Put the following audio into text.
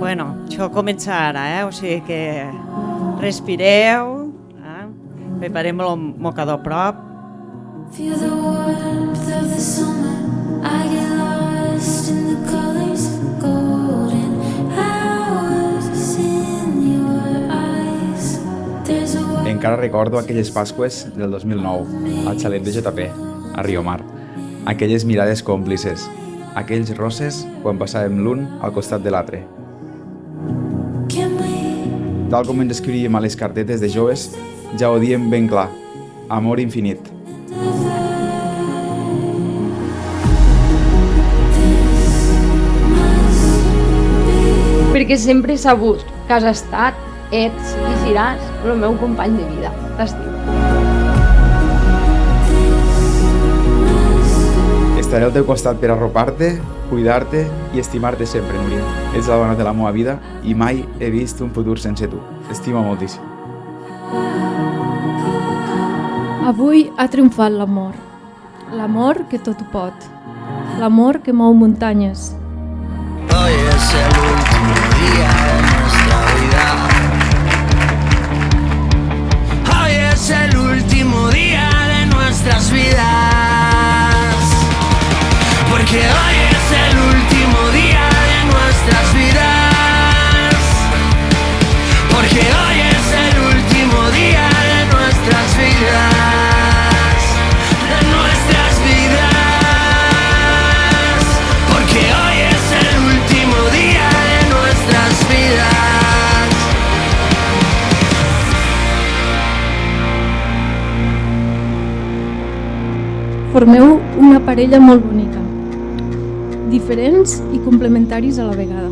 Bueno, això comença ara, o sigui que respireu, preparem el mocador a prop. Feel the warmth of the summer. I get lost in the colors, golden hours in your eyes. There's a world. Encara recordo aquelles Pasqües del 2009, al xalet de JP, a Riomar. Aquelles mirades còmplices, aquells roses quan passàvem l'un al costat de l'altre. Tal com ens escrivíem a les cartetes de joves, ja ho diem ben clar, amor infinit. Perquè sempre he sabut que has estat, ets i seràs el meu company de vida. T'estimo. Estaré al teu costat per arropar-te, cuidar-te i estimar-te sempre, Núria. Ets la dona de la meva vida i mai he vist un futur sense tu. T'estimo moltíssim. Avui ha triomfat l'amor. L'amor que tot ho pot. L'amor que mou muntanyes. Hoy es el último día de nuestra vida. Hoy es el último día de nuestras vidas. Porque hoy es el último día de nuestras vidas. Porque hoy es el último día de nuestras vidas. De nuestras vidas. Porque hoy es el último día de nuestras vidas. Formeu una parella molt bonica. Diferents i complementaris a la vegada.